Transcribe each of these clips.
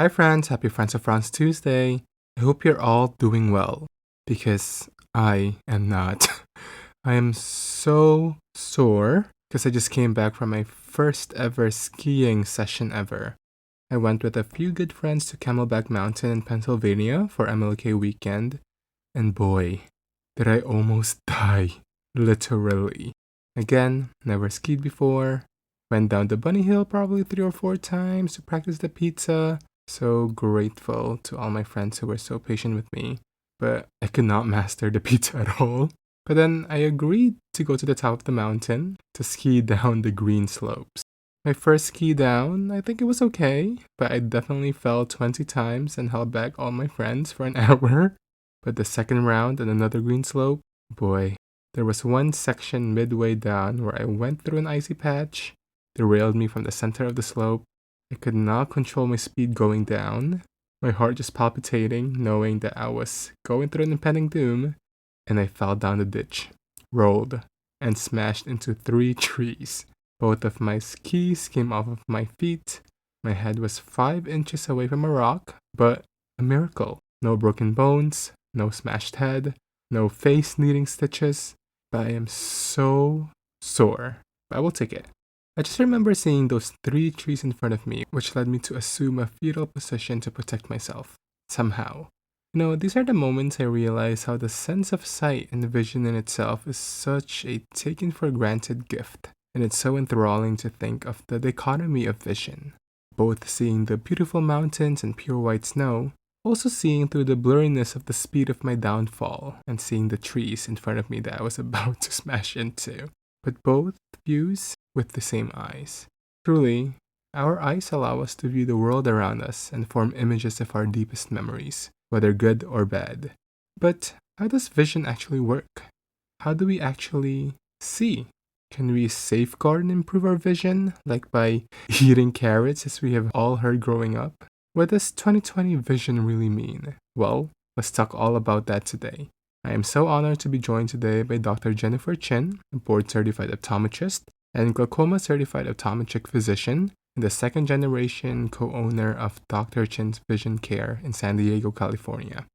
Hi, Franz. Happy Friends of Franz Tuesday. I hope you're all doing well because I am not. I am so sore because I just came back from my first ever skiing session ever. I went with a few good friends to Camelback Mountain in Pennsylvania for MLK weekend, and boy, did I almost die. Literally. Again, never skied before. Went down the bunny hill probably 3 or 4 times to practice the pizza. So grateful to all my friends who were so patient with me, but I could not master the pizza at all. But then I agreed to go to the top of the mountain to ski down the green slopes. My first ski down, I think it was okay, but I definitely fell 20 times and held back all my friends for an hour. But the second round on another green slope, boy, there was one section midway down where I went through an icy patch, derailed me from the center of the slope. I could not control my speed going down, my heart just palpitating, knowing that I was going through an impending doom, and I fell down the ditch, rolled, and smashed into 3 trees. Both of my skis came off of my feet. My head was 5 inches away from a rock, but a miracle. No broken bones, no smashed head, no face needing stitches, but I am so sore. But I will take it. I just remember seeing those 3 trees in front of me, which led me to assume a fetal position to protect myself. Somehow. These are the moments I realize how the sense of sight and vision in itself is such a taken for granted gift. And it's so enthralling to think of the dichotomy of vision. Both seeing the beautiful mountains and pure white snow, also seeing through the blurriness of the speed of my downfall, and seeing the trees in front of me that I was about to smash into. But both views with the same eyes. Truly, our eyes allow us to view the world around us and form images of our deepest memories, whether good or bad. But how does vision actually work? How do we actually see? Can we safeguard and improve our vision, like by eating carrots as we have all heard growing up? What does 2020 vision really mean? Well, let's talk all about that today. I am so honored to be joined today by Dr. Jennifer Chinn, a board-certified optometrist and Glaucoma Certified Optometric Physician, and the second-generation co-owner of Dr. Chinn's Vision Care in San Diego, California.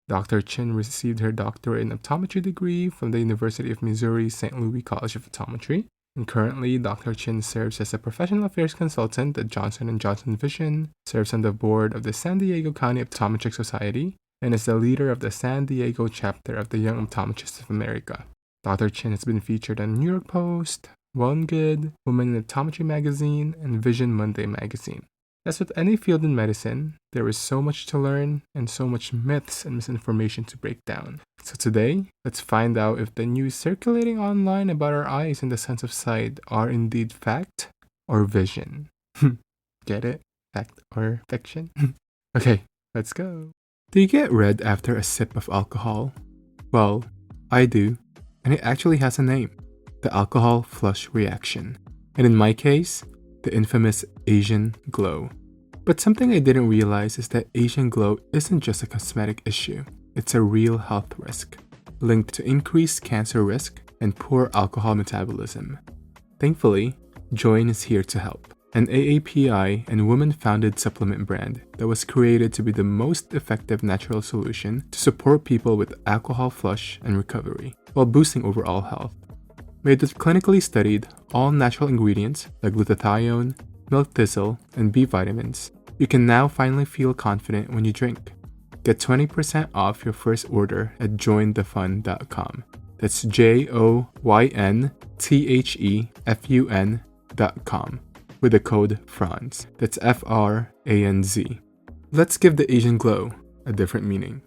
Dr. Chinn received her doctorate in optometry degree from the University of Missouri St. Louis College of Optometry, and currently Dr. Chinn serves as a professional affairs consultant at Johnson & Johnson Vision, serves on the board of the San Diego County Optometric Society, and is the leader of the San Diego chapter of the Young Optometrists of America. Dr. Chinn has been featured on New York Post, Well and Good, Women in Optometry magazine, and Vision Monday magazine. As with any field in medicine, there is so much to learn and so much myths and misinformation to break down. So today, let's find out if the news circulating online about our eyes and the sense of sight are indeed fact or vision. Get it? Fact or fiction? Okay, let's go. Do you get red after a sip of alcohol? Well, I do, and it actually has a name. The alcohol flush reaction. And in my case, the infamous Asian glow. But something I didn't realize is that Asian glow isn't just a cosmetic issue. It's a real health risk, linked to increased cancer risk and poor alcohol metabolism. Thankfully, Join is here to help, an AAPI and woman-founded supplement brand that was created to be the most effective natural solution to support people with alcohol flush and recovery, while boosting overall health. Made with clinically studied, all-natural ingredients like glutathione, milk thistle, and B vitamins, you can now finally feel confident when you drink. Get 20% off your first order at jointhefun.com. That's JOYNTHEFUN.com with the code FRANZ. That's FRANZ. Let's give the Asian glow a different meaning.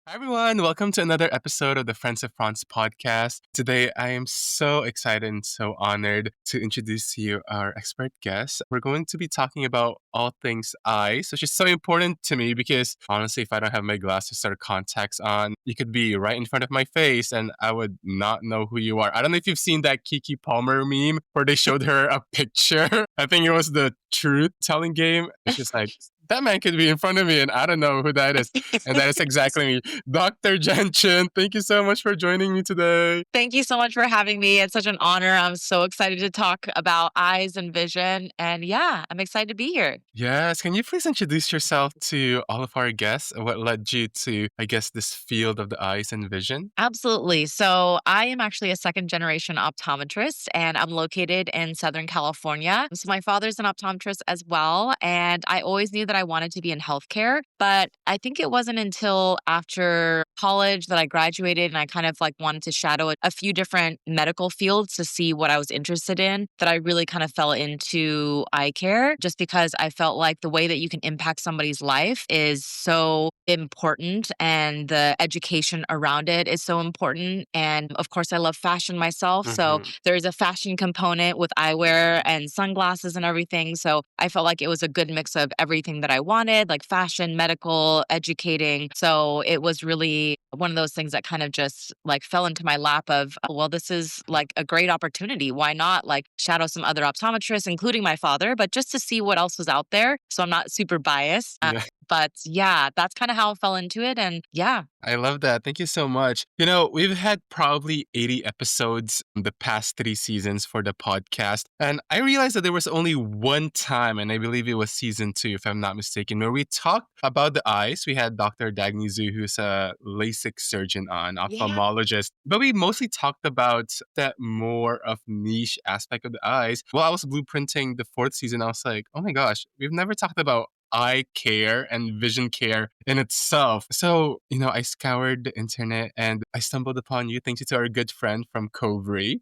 Hi everyone, welcome to another episode of the Friends of Franz podcast. Today I am so excited and so honored to introduce to you our expert guest. We're going to be talking about all things eyes, which is so important to me because honestly, if I don't have my glasses or contacts on, you could be right in front of my face and I would not know who you are. I don't know if you've seen that Kiki Palmer meme where they showed her a picture. I think it was the truth telling game. It's just like, that man could be in front of me and I don't know who that is. And that is exactly me. Dr. Chinn, thank you so much for joining me today. Thank you so much for having me. It's such an honor. I'm so excited to talk about eyes and vision. And yeah, I'm excited to be here. Yes, can you please introduce yourself to all of our guests? What led you to, I guess, this field of the eyes and vision? Absolutely. So, I am actually a second generation optometrist and I'm located in Southern California. So, my father's an optometrist as well. And I always knew that I wanted to be in healthcare. But I think it wasn't until after college that I graduated and I kind of like wanted to shadow a few different medical fields to see what I was interested in that I really kind of fell into eye care just because I felt like the way that you can impact somebody's life is so important and the education around it is so important. And of course, I love fashion myself. So Mhm. there's a fashion component with eyewear and sunglasses and everything. So I felt like it was a good mix of everything that I wanted, like fashion, medical, educating. So it was really one of those things that kind of just like fell into my lap of, oh, well, this is like a great opportunity. Why not like shadow some other optometrists, including my father, but just to see what else was out there. So I'm not super biased. Yeah. But yeah, that's kind of how I fell into it. And yeah, I love that. Thank you so much. You know, we've had probably 80 episodes in the past 3 seasons for the podcast. And I realized that there was only one time, and I believe it was season 2, if I'm not mistaken, where we talked about the eyes. We had Dr. Dagnizu, who's a LASIK surgeon on, yeah, ophthalmologist. But we mostly talked about that more of niche aspect of the eyes. While I was blueprinting the 4th season, I was like, oh my gosh, we've never talked about eye care and vision care in itself. So, I scoured the internet and I stumbled upon you thanks to our good friend from Covry.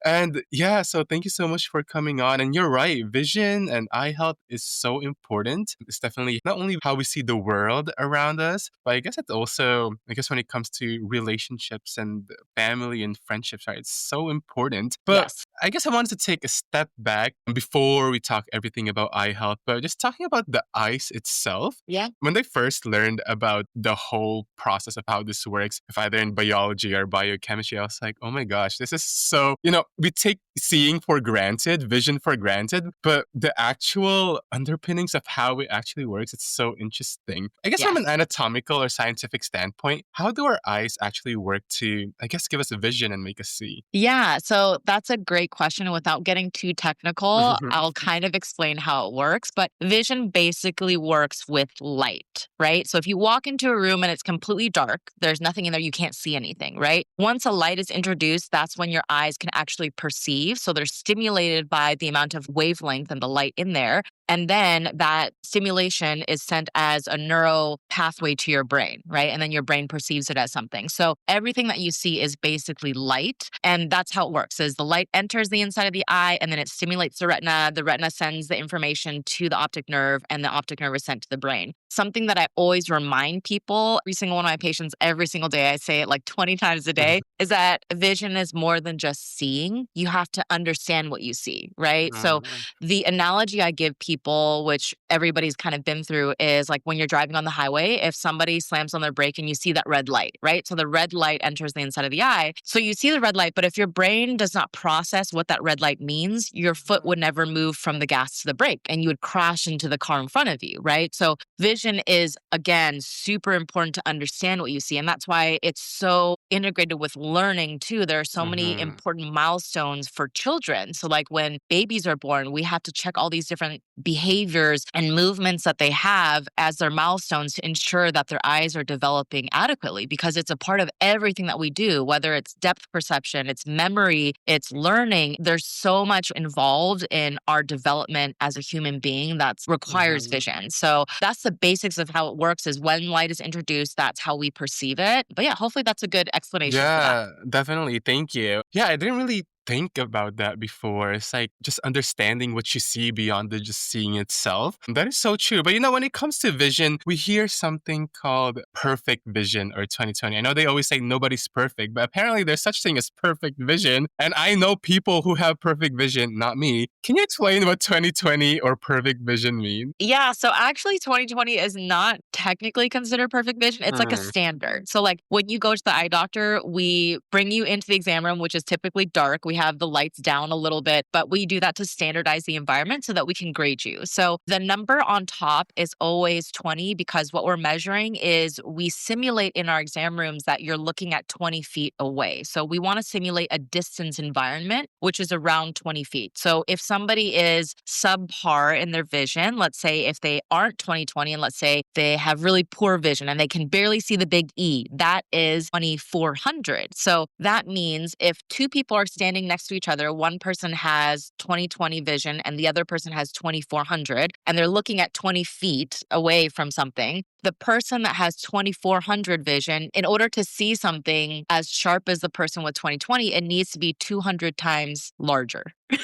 And yeah, so thank you so much for coming on. And you're right, vision and eye health is so important. It's definitely not only how we see the world around us, but I guess it's also, I guess when it comes to relationships and family and friendships, right? It's so important. But yes, I guess I wanted to take a step back before we talk everything about eye health, but just talking about the eyes itself. yeah, When I first learned about the whole process of how this works, if either in biology or biochemistry, I was like, oh my gosh, this is so, we take seeing for granted, vision for granted, but the actual underpinnings of how it actually works, it's so interesting. I guess from yes. an anatomical or scientific standpoint, how do our eyes actually work to, I guess, give us a vision and make us see? Yeah, so that's a great question. Without getting too technical, I'll kind of explain how it works. But vision basically works with light, right? So if you walk into a room and it's completely dark, there's nothing in there, you can't see anything, right? Once a light is introduced, that's when your eyes can actually perceive. So they're stimulated by the amount of wavelength and the light in there. And then that stimulation is sent as a neural pathway to your brain, right? And then your brain perceives it as something. So everything that you see is basically light. And that's how it works is the light enters the inside of the eye and then it stimulates the retina. The retina sends the information to the optic nerve and the optic nerve is sent to the brain. Something that I always remind people, every single one of my patients, every single day, I say it like 20 times a day, is that vision is more than just seeing. You have to understand what you see, right? So Mm, the analogy I give people, which everybody's kind of been through, is like when you're driving on the highway, if somebody slams on their brake and you see that red light, right? So the red light enters the inside of the eye. So you see the red light, but if your brain does not process what that red light means, your foot would never move from the gas to the brake and you would crash into the car in front of you, right? So vision is, again, super important to understand what you see. And that's why it's so integrated with learning too. There are so many mhm. important milestones for children. So, like when babies are born, we have to check all these different behaviors and movements that they have as their milestones to ensure that their eyes are developing adequately because it's a part of everything that we do, whether it's depth perception, it's memory, it's learning. There's so much involved in our development as a human being that requires Mhm. vision. So that's the basics of how it works is when light is introduced, that's how we perceive it. But yeah, hopefully that's a good explanation for that. Yeah, definitely. Thank you. Yeah, I didn't really think about that before. It's like just understanding what you see beyond the just seeing itself. That is so true. But when it comes to vision, we hear something called perfect vision or 2020. I know they always say nobody's perfect, but apparently there's such thing as perfect vision. And I know people who have perfect vision, not me. Can you explain what 2020 or perfect vision mean? Yeah, so actually 2020 is not technically considered perfect vision. It's like a standard. So like when you go to the eye doctor, we bring you into the exam room, which is typically dark. We have the lights down a little bit, but we do that to standardize the environment so that we can grade you. So the number on top is always 20 because what we're measuring is we simulate in our exam rooms that you're looking at 20 feet away. So we want to simulate a distance environment, which is around 20 feet. So if somebody is subpar in their vision, let's say if they aren't 20/20 and let's say they have really poor vision and they can barely see the big E, that is 2400. So that means if two people are standing next to each other, one person has 20/20 vision and the other person has 2400, and they're looking at 20 feet away from something, the person that has 2400 vision, in order to see something as sharp as the person with 20/20, it needs to be 200 times larger,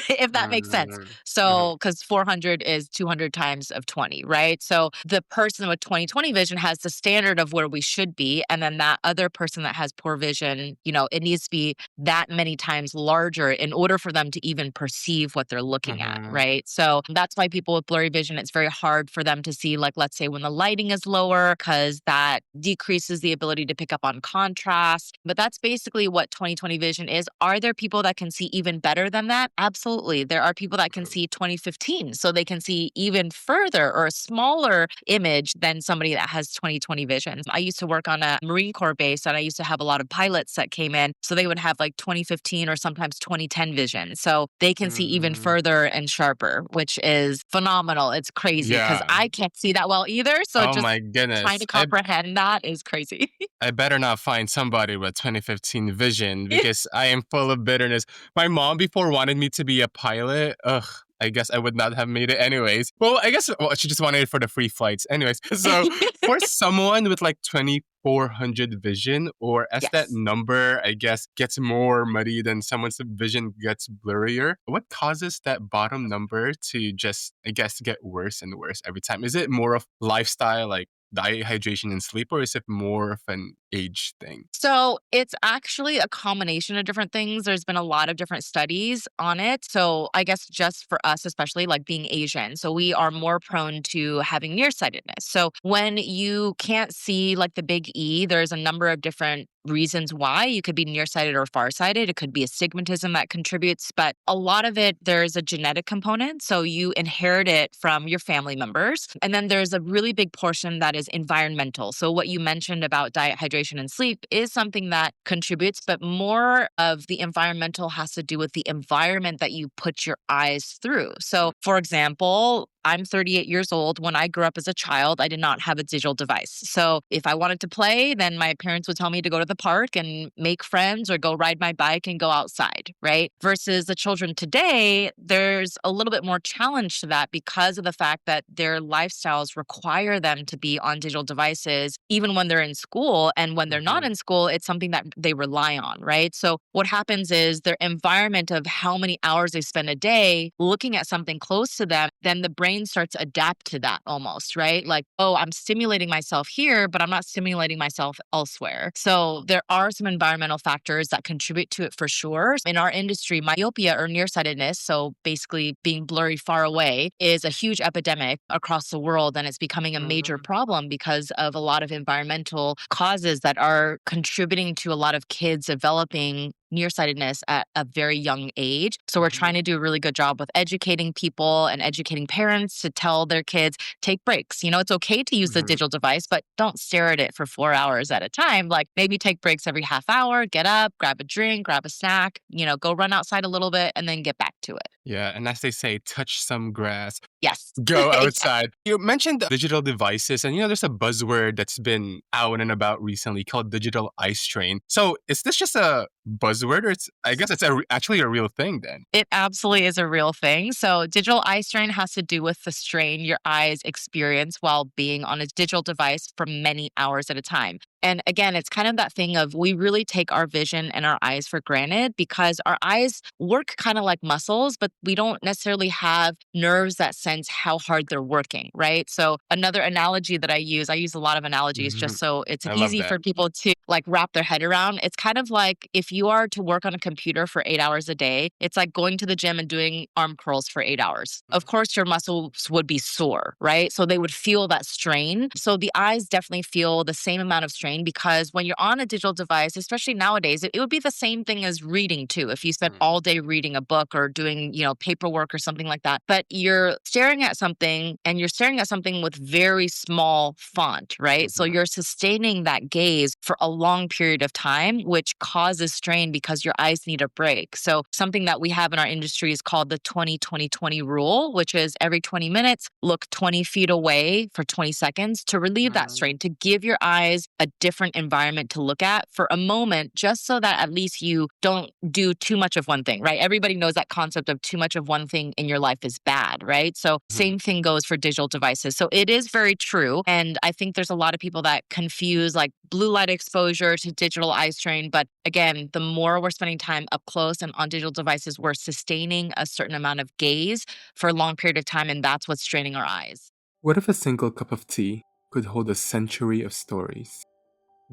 if that makes sense. Mm, mhm, So, because 400 is 200 times of 20, right? So the person with 20/20 vision has the standard of where we should be. And then that other person that has poor vision, it needs to be that many times larger in order for them to even perceive what they're looking at, mhm, right? So that's why people with blurry vision, it's very hard for them to see, like, let's say when the lighting is lower, because that decreases the ability to pick up on contrast. But that's basically what 20/20 vision is. Are there people that can see even better than that? Absolutely. There are people that can see 20/15, so they can see even further or a smaller image than somebody that has 20/20 vision. I used to work on a Marine Corps base, and I used to have a lot of pilots that came in, so they would have like 20/15 or sometimes 20/10 vision. So they can see even mm. further and sharper, which is phenomenal. It's crazy because Yeah. I can't see that well either. So Oh just my trying goodness. to comprehend that is crazy. I better not find somebody with 2015 vision because I am full of bitterness. My mom before wanted me to be a pilot. Ugh, I guess I would not have made it anyways. Well, I guess she just wanted it for the free flights. Anyways, so for someone with like 2400 vision, or as that Yes. number, I guess, gets more muddy than someone's vision gets blurrier, what causes that bottom number to just, I guess, get worse and worse every time? Is it more of lifestyle, like diet, hydration, and sleep, or is it more of an age thing? So it's actually a combination of different things. There's been a lot of different studies on it. So I guess just for us, especially like being Asian, so we are more prone to having nearsightedness. So when you can't see like the big E, there's a number of different reasons why. You could be nearsighted or farsighted. It could be astigmatism that contributes, but a lot of it, there's a genetic component. So you inherit it from your family members. And then there's a really big portion that is environmental. So what you mentioned about diet, hydration, and sleep is something that contributes, but more of the environmental has to do with the environment that you put your eyes through. So for example, I'm 38 years old. When I grew up as a child, I did not have a digital device. So if I wanted to play, then my parents would tell me to go to the park and make friends or go ride my bike and go outside, right? Versus the children today, there's a little bit more challenge to that because of the fact that their lifestyles require them to be on digital devices, even when they're in school. And when they're not Mhm, in school, it's something that they rely on, right? So what happens is their environment of how many hours they spend a day looking at something close to them, then the brain starts to adapt to that almost, right? Like, oh, I'm stimulating myself here, but I'm not stimulating myself elsewhere. So there are some environmental factors that contribute to it for sure. In our industry, myopia or nearsightedness, so basically being blurry far away, is a huge epidemic across the world. And it's becoming a major mhm, problem because of a lot of environmental causes that are contributing to a lot of kids developing nearsightedness at a very young age. So we're trying mhm, to do a really good job with educating people and educating parents to tell their kids, take breaks. It's okay to use the mhm. digital device, but don't stare at it for 4 hours at a time. Like maybe take breaks every half hour, get up, grab a drink, grab a snack, go run outside a little bit and then get back to it. Yeah, and as they say, touch some grass, Yes, go exactly. outside. You mentioned digital devices, and there's a buzzword that's been out and about recently called digital eye strain. So is this just a buzzword, or I guess it's actually a real thing then? It absolutely is a real thing. So, digital eye strain has to do with the strain your eyes experience while being on a digital device for many hours at a time. And again, it's kind of that thing of we really take our vision and our eyes for granted because our eyes work kind of like muscles, but we don't necessarily have nerves that sense how hard they're working, right? So, another analogy that I use a lot of analogies just Mhm. so it's I love easy that. for people to like wrap their head around. It's kind of like if you are to work on a computer for 8 hours a day, it's like going to the gym and doing arm curls for 8 hours. Of course, your muscles would be sore, right? So they would feel that strain. So the eyes definitely feel the same amount of strain strain because when you're on a digital device, especially nowadays, it would be the same thing as reading too. If you spent all day reading a book or doing, paperwork or something like that, but you're staring at something and you're staring at something with very small font, right? So you're sustaining that gaze for a long period of time, which causes strain because your eyes need a break. So something that we have in our industry is called the 20-20-20 rule, which is every 20 minutes, look 20 feet away for 20 seconds to relieve that strain, to give your eyes a different environment to look at for a moment, just so that at least you don't do too much of one thing, right? Everybody knows that concept of too much of one thing in your life is bad, right? So same thing goes for digital devices. So it is very true. And I think there's a lot of people that confuse like blue light exposure to digital eye strain. But again, the more we're spending time up close and on digital devices, we're sustaining a certain amount of gaze for a long period of time. And that's what's straining our eyes. What if a single cup of tea could hold a century of stories?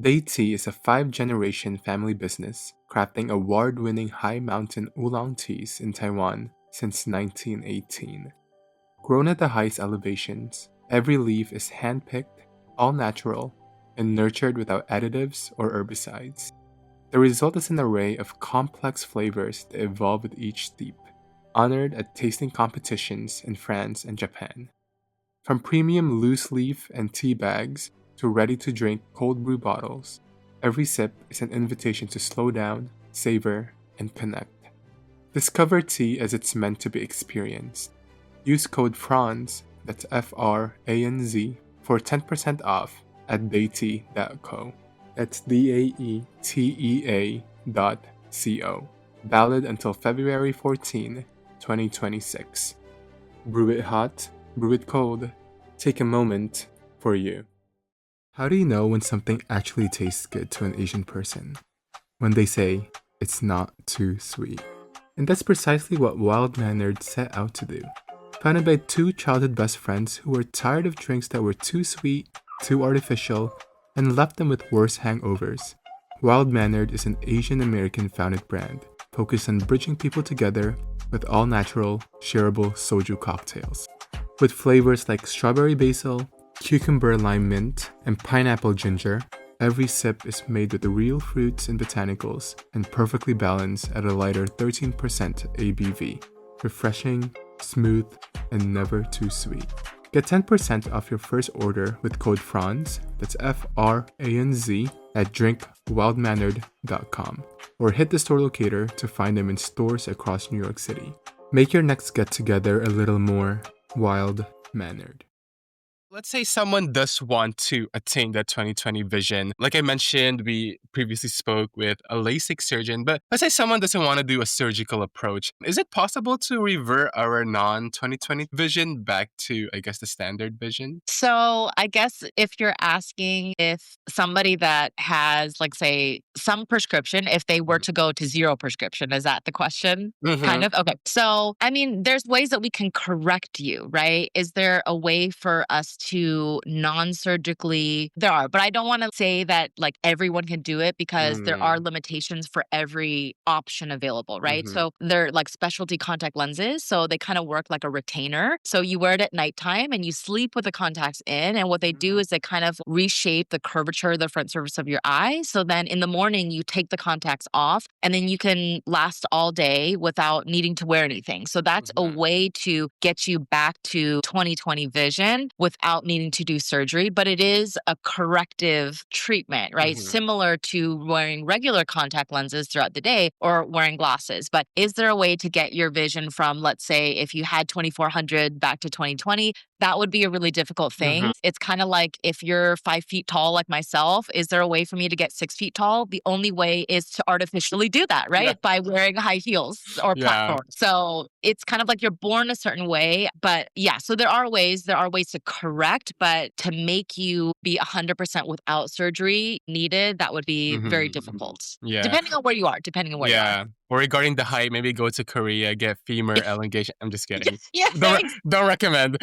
Day Tea is a 5-generation family business crafting award-winning high-mountain oolong teas in Taiwan since 1918. Grown at the highest elevations, every leaf is hand-picked, all natural, and nurtured without additives or herbicides. The result is an array of complex flavors that evolve with each steep, honored at tasting competitions in France and Japan. From premium loose leaf and tea bags to ready-to-drink cold brew bottles, every sip is an invitation to slow down, savor, and connect. Discover tea as it's meant to be experienced. Use code FRANZ, that's FRANZ, for 10% off at daytea.co. That's DAETEA.co. Valid until February 14, 2026. Brew it hot, brew it cold. Take a moment for you. How do you know when something actually tastes good to an Asian person? When they say, it's not too sweet. And that's precisely what Wild Mannered set out to do. Founded by two childhood best friends who were tired of drinks that were too sweet, too artificial, and left them with worse hangovers, Wild Mannered is an Asian American founded brand focused on bridging people together with all natural, shareable soju cocktails. With flavors like strawberry basil, cucumber lime mint, and pineapple ginger, every sip is made with real fruits and botanicals and perfectly balanced at a lighter 13% ABV. Refreshing, smooth, and never too sweet. Get 10% off your first order with code FRANZ, that's FRANZ, at drinkwildmannered.com, or hit the store locator to find them in stores across New York City. Make your next get-together a little more wild-mannered. Let's say someone does want to attain that 20/20 vision. Like I mentioned, we previously spoke with a LASIK surgeon, but let's say someone doesn't want to do a surgical approach. Is it possible to revert our non-20/20 vision back to, I guess, the standard vision? So I guess if you're asking if somebody that has, like, say, some prescription, if they were to go to zero prescription, is that the question? Kind of? Okay. So, I mean, there's ways that we can correct you, right? Is there a way for us to non-surgically? There are, but I don't want to say that like everyone can do it because there are limitations for every option available, right? So they're like specialty contact lenses. So they kind of work like a retainer. So you wear it at nighttime and you sleep with the contacts in. And what they do is they kind of reshape the curvature of the front surface of your eye. So then in the morning, you take the contacts off and then you can last all day without needing to wear anything. So that's a way to get you back to 20/20 vision without needing to do surgery, but it is a corrective treatment, right? Similar to wearing regular contact lenses throughout the day or wearing glasses. But is there a way to get your vision from, let's say, if you had 2400 back to 20/20? That would be a really difficult thing. It's kind of like if you're 5 feet tall like myself, is there a way for me to get 6 feet tall? The only way is to artificially do that, right? Yeah. By wearing high heels or platforms. So it's kind of like you're born a certain way. But yeah, so there are ways to correct, but to make you be 100% without surgery needed, that would be very difficult. Yeah. Depending on where you are. Or regarding the height, maybe go to Korea, get femur elongation. I'm just kidding. Yeah, Don't recommend.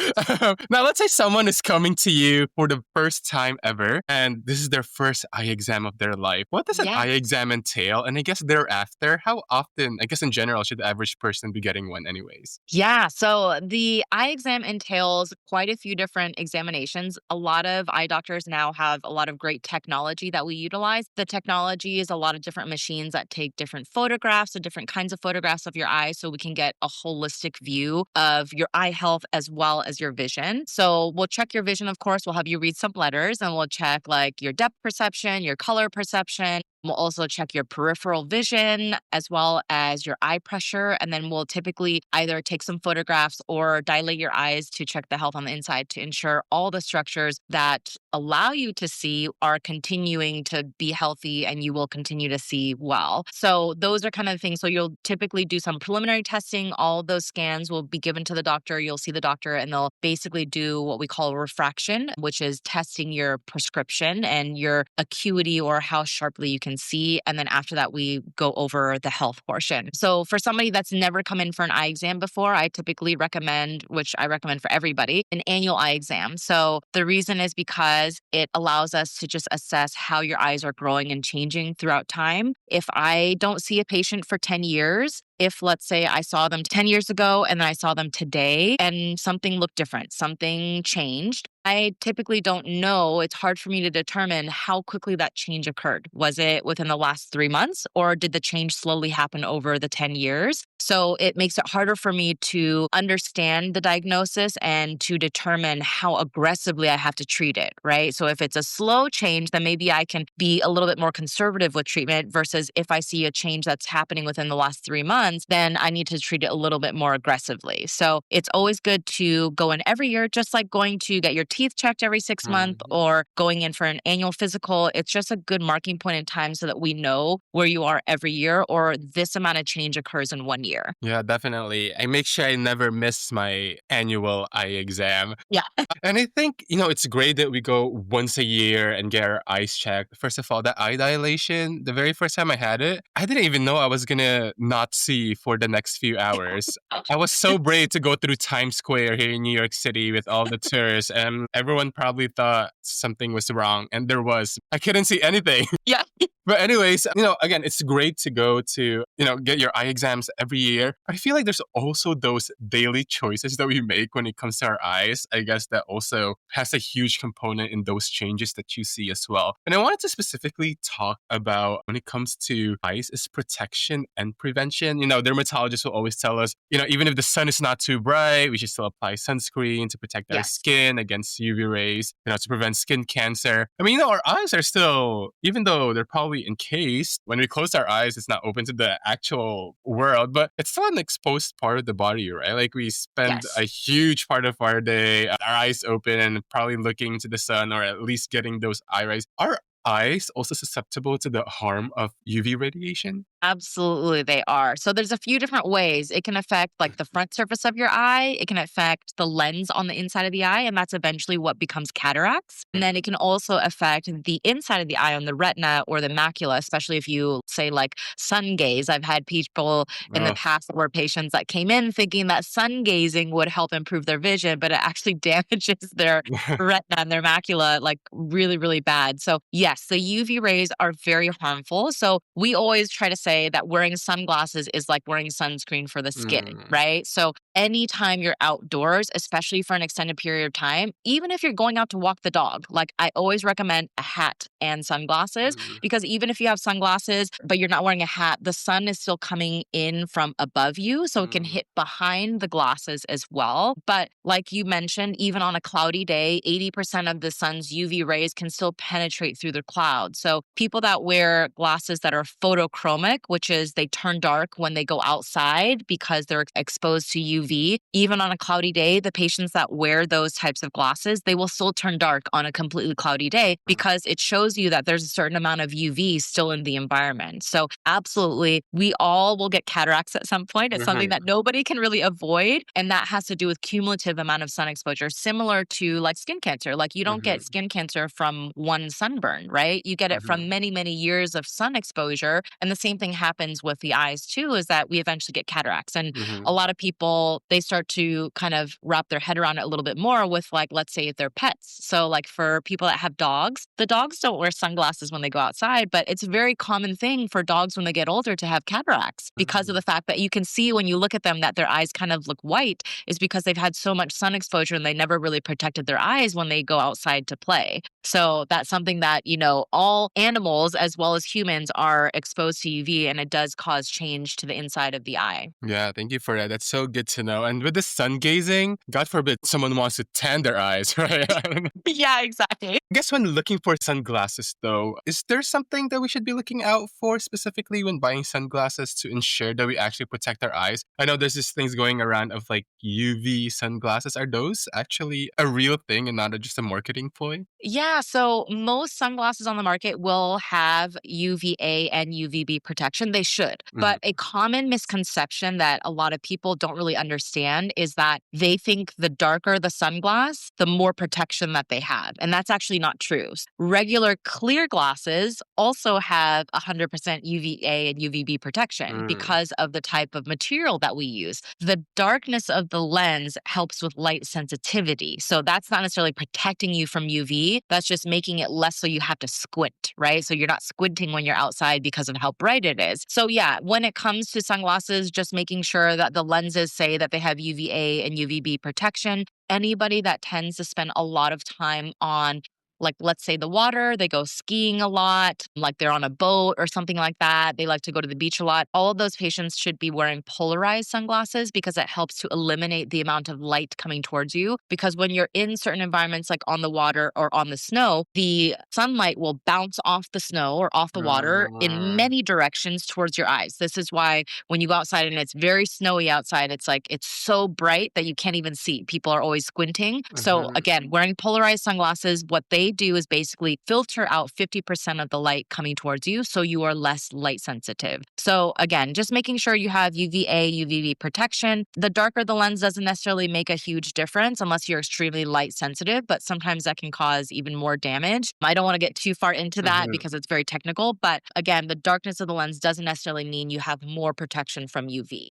Now, let's say someone is coming to you for the first time ever, and this is their first eye exam of their life. What does an eye yes. exam entail? And I guess thereafter, how often, I guess in general, should the average person be getting one anyways? Yeah, so the eye exam entails quite a few different examinations. A lot of eye doctors now have a lot of great technology that we utilize. The technology is a lot of different machines that take different photographs and different kinds of photographs of your eyes so we can get a holistic view of your eye health as well as your vision. So we'll check your vision, of course. We'll have you read some letters and we'll check like your depth perception, your color perception. We'll also check your peripheral vision as well as your eye pressure. And then we'll typically either take some photographs or dilate your eyes to check the health on the inside to ensure all the structures that allow you to see are continuing to be healthy and you will continue to see well. So those are kind of the things. So you'll typically do some preliminary testing. All those scans will be given to the doctor. You'll see the doctor and they'll basically do what we call refraction, which is testing your prescription and your acuity or how sharply you can see. And then after that, we go over the health portion. So for somebody that's never come in for an eye exam before, I typically recommend, which I recommend for everybody, an annual eye exam. So the reason is because it allows us to just assess how your eyes are growing and changing throughout time. If I don't see a patient for 10 years, if let's say I saw them 10 years ago and then I saw them today and something looked different, something changed, I typically don't know. It's hard for me to determine how quickly that change occurred. Was it within the last 3 months or did the change slowly happen over the 10 years? So it makes it harder for me to understand the diagnosis and to determine how aggressively I have to treat it, right? So if it's a slow change, then maybe I can be a little bit more conservative with treatment versus if I see a change that's happening within the last 3 months, then I need to treat it a little bit more aggressively. So it's always good to go in every year, just like going to get your teeth checked every 6 months Mhm. or going in for an annual physical. It's just a good marking point in time so that we know where you are every year or this amount of change occurs in 1 year. Yeah, definitely. I make sure I never miss my annual eye exam. Yeah. And I think, it's great that we go once a year and get our eyes checked. First of all, that eye dilation, the very first time I had it, I didn't even know I was going to not see for the next few hours. I was so brave to go through Times Square here in New York City with all the tourists, and everyone probably thought something was wrong, and there was. I couldn't see anything. Yeah. But anyways, again, it's great to go to, get your eye exams every year. I feel like there's also those daily choices that we make when it comes to our eyes. I guess that also has a huge component in those changes that you see as well. And I wanted to specifically talk about when it comes to eyes is protection and prevention. Dermatologists will always tell us, even if the sun is not too bright, we should still apply sunscreen to protect our Yes. skin against UV rays, to prevent skin cancer. I mean, our eyes are still, even though they're probably encased, when we close our eyes, it's not open to the actual world, but it's still an exposed part of the body, right? Like we spend Yes. a huge part of our day, our eyes open and probably looking to the sun or at least getting those eye rays. Are eyes also susceptible to the harm of UV radiation? Absolutely, they are. So there's a few different ways. It can affect like the front surface of your eye. It can affect the lens on the inside of the eye, and that's eventually what becomes cataracts. And then it can also affect the inside of the eye on the retina or the macula, especially if you say like sun gaze. I've had people in the Oh, past that were patients that came in thinking that sun gazing would help improve their vision, but it actually damages their retina and their macula like really, really bad. So yes, the UV rays are very harmful. So we always try to say that wearing sunglasses is like wearing sunscreen for the skin, mm, right? So anytime you're outdoors, especially for an extended period of time, even if you're going out to walk the dog, like I always recommend a hat and sunglasses mm, because even if you have sunglasses, but you're not wearing a hat, the sun is still coming in from above you. So it can mm, hit behind the glasses as well. But like you mentioned, even on a cloudy day, 80% of the sun's UV rays can still penetrate through the cloud. So people that wear glasses that are photochromic, which is they turn dark when they go outside because they're exposed to UV. Even on a cloudy day, the patients that wear those types of glasses, they will still turn dark on a completely cloudy day because it shows you that there's a certain amount of UV still in the environment. So absolutely, we all will get cataracts at some point. It's something mhm, that nobody can really avoid. And that has to do with cumulative amount of sun exposure, similar to like skin cancer. Like you don't get mhm, skin cancer from one sunburn, right? You get it from mhm, many, many years of sun exposure. And the same thing thing happens with the eyes too is that we eventually get cataracts. And Mhm. a lot of people, they start to kind of wrap their head around it a little bit more with, like, let's say they're pets. So like for people that have dogs, the dogs don't wear sunglasses when they go outside, but it's a very common thing for dogs when they get older to have cataracts because of the fact that you can see when you look at them that their eyes kind of look white is because they've had so much sun exposure and they never really protected their eyes when they go outside to play. So that's something that, all animals as well as humans are exposed to UV, and it does cause change to the inside of the eye. Yeah, thank you for that. That's so good to know. And with the sun gazing, God forbid someone wants to tan their eyes, right? I don't know. Yeah, exactly. I guess when looking for sunglasses, though, is there something that we should be looking out for specifically when buying sunglasses to ensure that we actually protect our eyes? I know there's these things going around of like UV sunglasses. Are those actually a real thing and not just a marketing ploy? Yeah, so most sunglasses on the market will have UVA and UVB protection. They should. But a common misconception that a lot of people don't really understand is that they think the darker the sunglass, the more protection that they have. And that's actually not true. Regular clear glasses also have 100% UVA and UVB protection because of the type of material that we use. The darkness of the lens helps with light sensitivity. So that's not necessarily protecting you from UV. That's just making it less so you have to squint, right? So you're not squinting when you're outside because of how bright it is. So yeah, when it comes to sunglasses, just making sure that the lenses say that they have UVA and UVB protection. Anybody that tends to spend a lot of time on, like, let's say the water, they go skiing a lot, like they're on a boat or something like that. They like to go to the beach a lot. All of those patients should be wearing polarized sunglasses because it helps to eliminate the amount of light coming towards you. Because when you're in certain environments, like on the water or on the snow, the sunlight will bounce off the snow or off the water in many directions towards your eyes. This is why when you go outside and it's very snowy outside, it's like it's so bright that you can't even see. People are always squinting. So again, wearing polarized sunglasses, what they do is basically filter out 50% of the light coming towards you so you are less light sensitive. So again, just making sure you have UVA, UVB protection. The darker the lens doesn't necessarily make a huge difference unless you're extremely light sensitive, but sometimes that can cause even more damage. I don't want to get too far into that because it's very technical, but again, the darkness of the lens doesn't necessarily mean you have more protection from UV.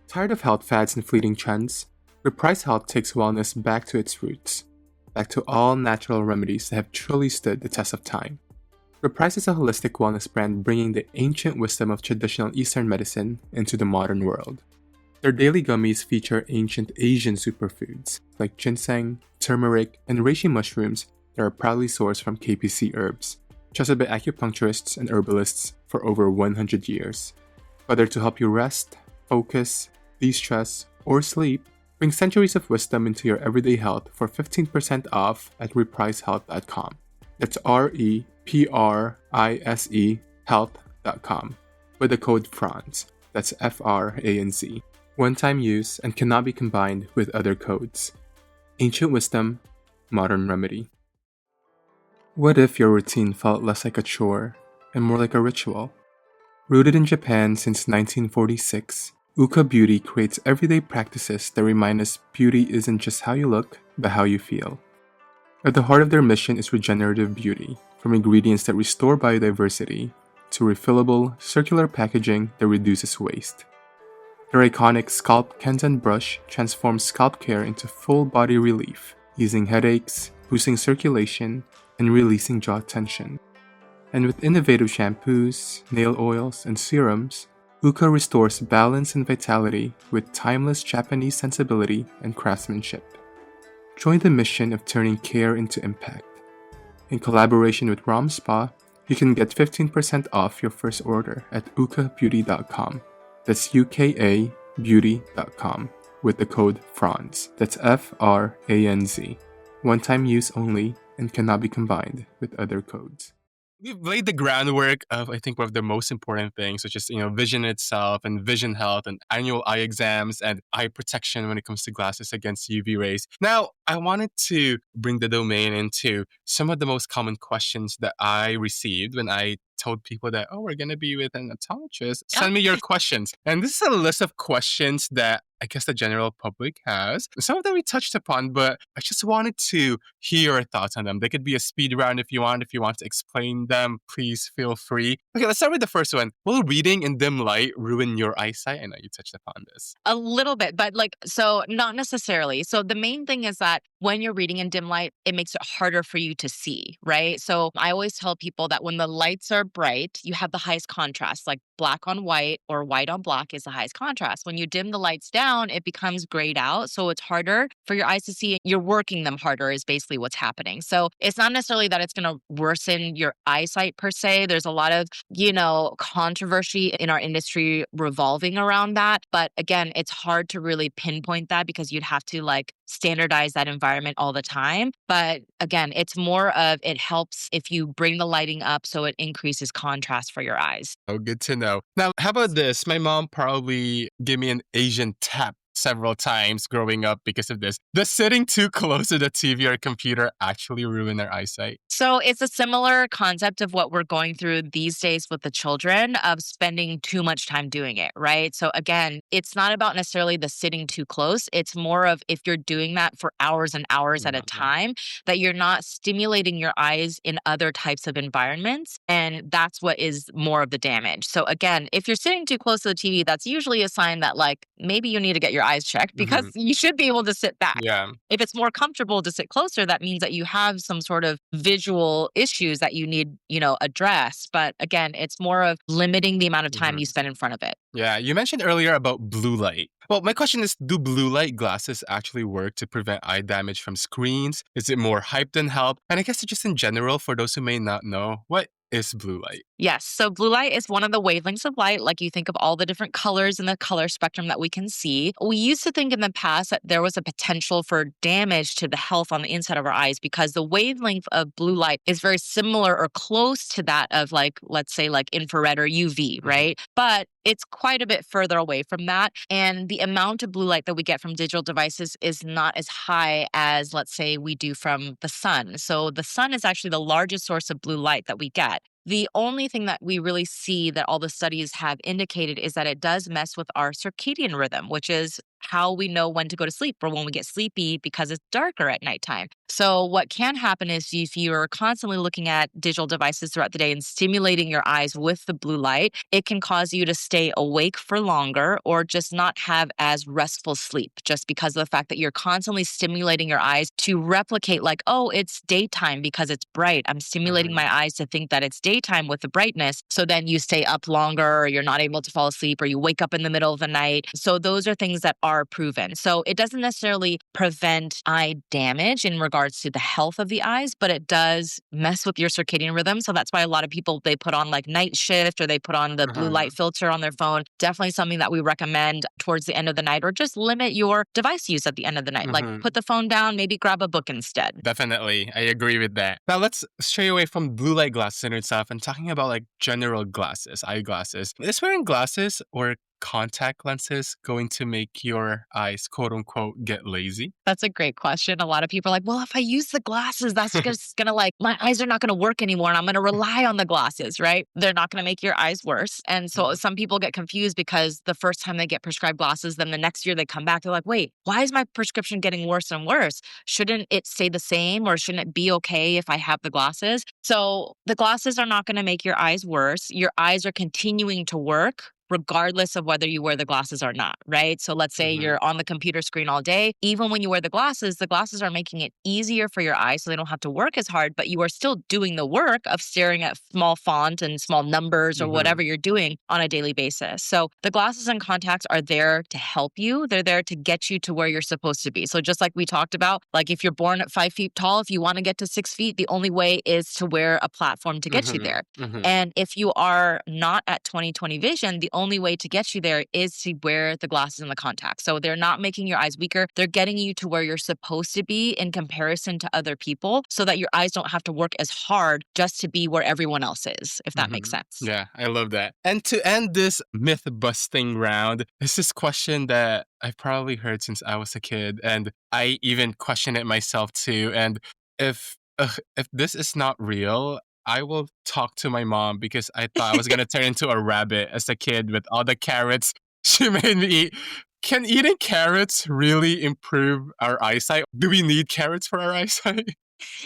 Tired of health fads and fleeting trends? Reprise Health takes wellness back to its roots, back to all natural remedies that have truly stood the test of time. Reprise is a holistic wellness brand bringing the ancient wisdom of traditional Eastern medicine into the modern world. Their daily gummies feature ancient Asian superfoods like ginseng, turmeric, and reishi mushrooms that are proudly sourced from KPC herbs, trusted by acupuncturists and herbalists for over 100 years. Whether to help you rest, focus, de-stress, or sleep, bring centuries of wisdom into your everyday health for 15% off at reprisehealth.com. That's REPRISE health.com with the code FRANZ. That's FRANZ. One-time use and cannot be combined with other codes. Ancient wisdom, modern remedy. What if your routine felt less like a chore and more like a ritual? Rooted in Japan since 1946, Uka Beauty creates everyday practices that remind us beauty isn't just how you look, but how you feel. At the heart of their mission is regenerative beauty, from ingredients that restore biodiversity to refillable, circular packaging that reduces waste. Their iconic Scalp Kanzen brush transforms scalp care into full body relief, easing headaches, boosting circulation, and releasing jaw tension. And with innovative shampoos, nail oils, and serums, Uka restores balance and vitality with timeless Japanese sensibility and craftsmanship. Join the mission of turning care into impact. In collaboration with Rom Spa, you can get 15% off your first order at ukabeauty.com. That's UKAbeauty.com with the code FRANZ. That's FRANZ. One-time use only and cannot be combined with other codes. We've laid the groundwork of, I think, one of the most important things, which is, vision itself and vision health and annual eye exams and eye protection when it comes to glasses against UV rays. Now, I wanted to bring the domain into some of the most common questions that I received when I told people that, we're going to be with an optometrist. Send me your questions. And this is a list of questions that I guess the general public has. Some of them we touched upon, but I just wanted to hear your thoughts on them. They could be a speed round if you want. If you want to explain them, please feel free. Okay, let's start with the first one. Will reading in dim light ruin your eyesight? I know you touched upon this. A little bit, but so not necessarily. So the main thing is that when you're reading in dim light, it makes it harder for you to see, right? So I always tell people that when the lights are bright, you have the highest contrast, like black on white or white on black is the highest contrast. When you dim the lights down, it becomes grayed out. So it's harder for your eyes to see. You're working them harder, is basically what's happening. So it's not necessarily that it's going to worsen your eyesight per se. There's a lot of, controversy in our industry revolving around that. But again, it's hard to really pinpoint that because you'd have to standardize that environment all the time. But again, it's more of it helps if you bring the lighting up so it increases contrast for your eyes. Oh, good to know. Now, how about this? My mom probably gave me an Asian tap several times growing up because of this. Does sitting too close to the TV or computer actually ruin our eyesight? So it's a similar concept of what we're going through these days with the children of spending too much time doing it, right? So again, it's not about necessarily the sitting too close. It's more of if you're doing that for hours and hours at a time, that you're not stimulating your eyes in other types of environments. And that's what is more of the damage. So again, if you're sitting too close to the TV, that's usually a sign that maybe you need to get your eyes checked because you should be able to sit back. Yeah. If it's more comfortable to sit closer, that means that you have some sort of visual issues that you need, address. But again, it's more of limiting the amount of time you spend in front of it. Yeah, you mentioned earlier about blue light. Well, my question is, do blue light glasses actually work to prevent eye damage from screens? Is it more hype than help? And I guess just in general, for those who may not know, what is blue light? Yes. So blue light is one of the wavelengths of light. Like you think of all the different colors in the color spectrum that we can see. We used to think in the past that there was a potential for damage to the health on the inside of our eyes because the wavelength of blue light is very similar or close to that of let's say infrared or UV, right? But it's quite a bit further away from that. And the amount of blue light that we get from digital devices is not as high as, let's say, we do from the sun. So the sun is actually the largest source of blue light that we get. The only thing that we really see that all the studies have indicated is that it does mess with our circadian rhythm, which is how we know when to go to sleep or when we get sleepy because it's darker at nighttime. So what can happen is if you're constantly looking at digital devices throughout the day and stimulating your eyes with the blue light, it can cause you to stay awake for longer or just not have as restful sleep just because of the fact that you're constantly stimulating your eyes to replicate oh, it's daytime because it's bright. I'm stimulating my eyes to think that it's daytime with the brightness. So then you stay up longer or you're not able to fall asleep or you wake up in the middle of the night. So those are things that are proven. So it doesn't necessarily prevent eye damage in regards to the health of the eyes, but it does mess with your circadian rhythm. So that's why a lot of people, they put on night shift or they put on the blue light filter on their phone. Definitely something that we recommend towards the end of the night or just limit your device use at the end of the night. Put the phone down, maybe grab a book instead. Definitely. I agree with that. Now let's stray away from blue light glasses and itself and talking about general glasses, eyeglasses. Is wearing glasses or contact lenses going to make your eyes, quote unquote, get lazy? That's a great question. A lot of people are well, if I use the glasses, that's just going to my eyes are not going to work anymore and I'm going to rely on the glasses, right? They're not going to make your eyes worse. And so some people get confused because the first time they get prescribed glasses, then the next year they come back, they're wait, why is my prescription getting worse and worse? Shouldn't it stay the same or shouldn't it be okay if I have the glasses? So the glasses are not going to make your eyes worse. Your eyes are continuing to work regardless of whether you wear the glasses or not, right? So let's say you're on the computer screen all day. Even when you wear the glasses are making it easier for your eyes so they don't have to work as hard, but you are still doing the work of staring at small font and small numbers or whatever you're doing on a daily basis. So the glasses and contacts are there to help you. They're there to get you to where you're supposed to be. So just like we talked about, if you're born at 5 feet tall, if you want to get to 6 feet, the only way is to wear a platform to get you there. And if you are not at 20/20 vision, the only way to get you there is to wear the glasses and the contacts. So they're not making your eyes weaker. They're getting you to where you're supposed to be in comparison to other people so that your eyes don't have to work as hard just to be where everyone else is, if that makes sense. Yeah, I love that. And to end this myth busting round, is this question that I've probably heard since I was a kid, and I even question it myself too. And if this is not real, I will talk to my mom because I thought I was going to turn into a rabbit as a kid with all the carrots she made me eat Can eating carrots really improve our eyesight? Do we need carrots for our eyesight?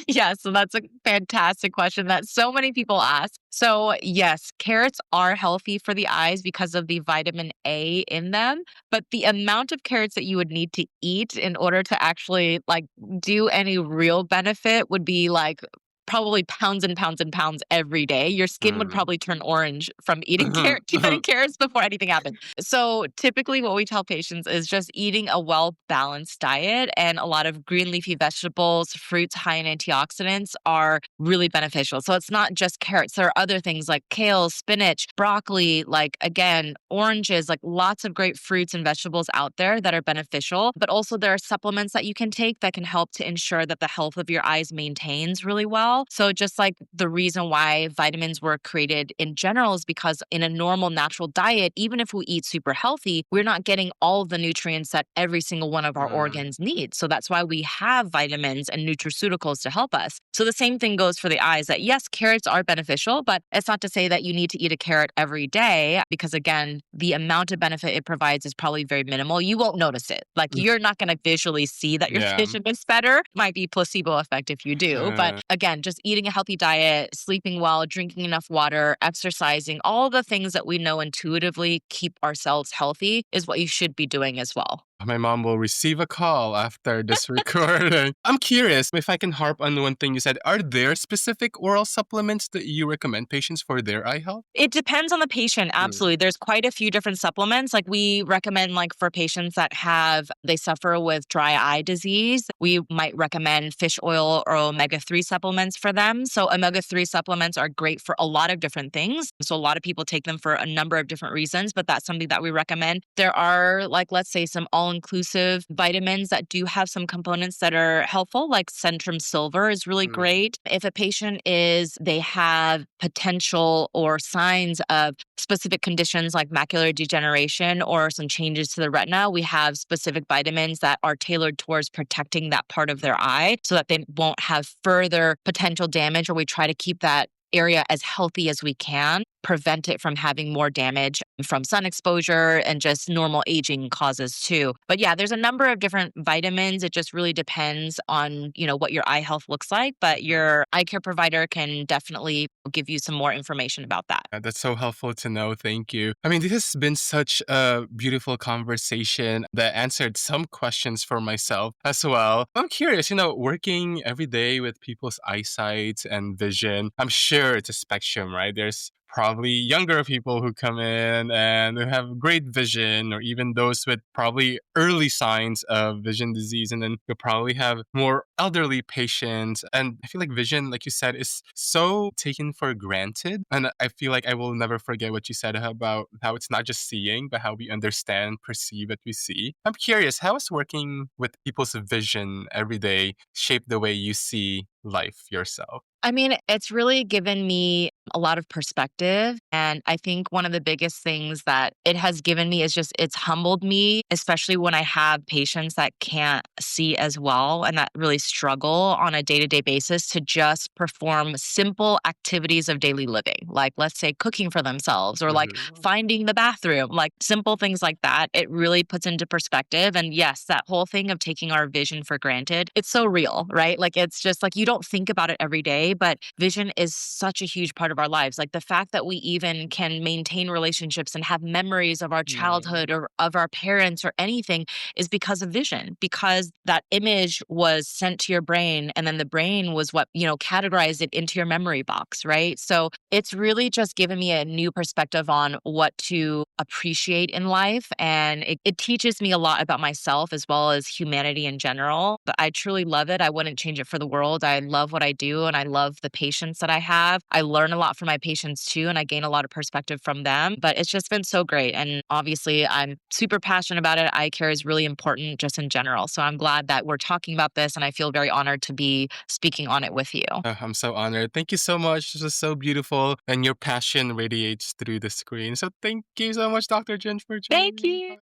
Yeah, so that's a fantastic question that so many people ask. So, yes, carrots are healthy for the eyes because of the vitamin A in them, but the amount of carrots that you would need to eat in order to actually like do any real benefit would be like probably pounds and pounds and pounds every day. Your skin would Mm. probably turn orange from eating carrots before anything happens. So, typically what we tell patients is just eating a well-balanced diet, and a lot of green leafy vegetables, fruits high in antioxidants are really beneficial. So it's not just carrots. There are other things like kale, spinach, broccoli, like again, oranges, like lots of great fruits and vegetables out there that are beneficial. But also there are supplements that you can take that can help to ensure that the health of your eyes maintains really well. So just like the reason why vitamins were created in general is because in a normal natural diet, even if we eat super healthy, we're not getting all of the nutrients that every single one of our Mm. organs needs. So that's why we have vitamins and nutraceuticals to help us. So the same thing goes for the eyes that yes, carrots are beneficial, but it's not to say that you need to eat a carrot every day because again, the amount of benefit it provides is probably very minimal. You won't notice it. Like you're not going to visually see that your Yeah. vision is better. Might be placebo effect if you do, but Uh, again, just eating a healthy diet, sleeping well, drinking enough water, exercising, all the things that we know intuitively keep ourselves healthy is what you should be doing as well. my mom will receive a call after this recording. I'm curious if I can harp on one thing you said. Are there specific oral supplements that you recommend patients for their eye health? It depends on the patient, Mm. absolutely. There's quite a few different supplements. Like we recommend like for patients that they suffer with dry eye disease, we might recommend fish oil or omega-3 supplements for them. So omega-3 supplements are great for a lot of different things. So a lot of people take them for a number of different reasons, but that's something that we recommend. There are like let's say some all-inclusive vitamins that do have some components that are helpful, like Centrum Silver is really Mm. great. If a patient they have potential or signs of specific conditions like macular degeneration or some changes to the retina, we have specific vitamins that are tailored towards protecting that part of their eye so that they won't have further potential damage, or we try to keep that area as healthy as we can, prevent it from having more damage from sun exposure and just normal aging causes too. But yeah, there's a number of different vitamins. It just really depends on, what your eye health looks like, but your eye care provider can definitely give you some more information about that. That's so helpful to know. Thank you. I mean, this has been such a beautiful conversation that answered some questions for myself as well. I'm curious, working every day with people's eyesight and vision, I'm sure it's a spectrum, right? There's probably younger people who come in and who have great vision, or even those with probably early signs of vision disease. And then you'll probably have more elderly patients. And I feel like vision, like you said, is so taken for granted. And I feel like I will never forget what you said about how it's not just seeing, but how we understand, perceive what we see. I'm curious, how has working with people's vision every day shaped the way you see life yourself? I mean, it's really given me a lot of perspective. And I think one of the biggest things that it has given me is just it's humbled me, especially when I have patients that can't see as well and that really struggle on a day to day basis to just perform simple activities of daily living, like let's say cooking for themselves or like Mhm. finding the bathroom, like simple things like that. It really puts into perspective. And yes, that whole thing of taking our vision for granted, it's so real, right? Like it's just like you don't think about it every day, but vision is such a huge part of our lives. Like the fact that we even can maintain relationships and have memories of our Yeah. childhood or of our parents or anything is because of vision, because that image was sent to your brain and then the brain was what, categorized it into your memory box, right? So it's really just given me a new perspective on what to appreciate in life. And it teaches me a lot about myself as well as humanity in general. But I truly love it. I wouldn't change it for the world. I love what I do and I love the patients that I have. I learn a lot from my patients too, and I gain a lot of perspective from them. But it's just been so great. And obviously, I'm super passionate about it. Eye care is really important just in general. So I'm glad that we're talking about this, and I feel very honored to be speaking on it with you. I'm so honored. Thank you so much. This was so beautiful, and your passion radiates through the screen. So thank you so much, Dr. Jen, for joining Thank me. you.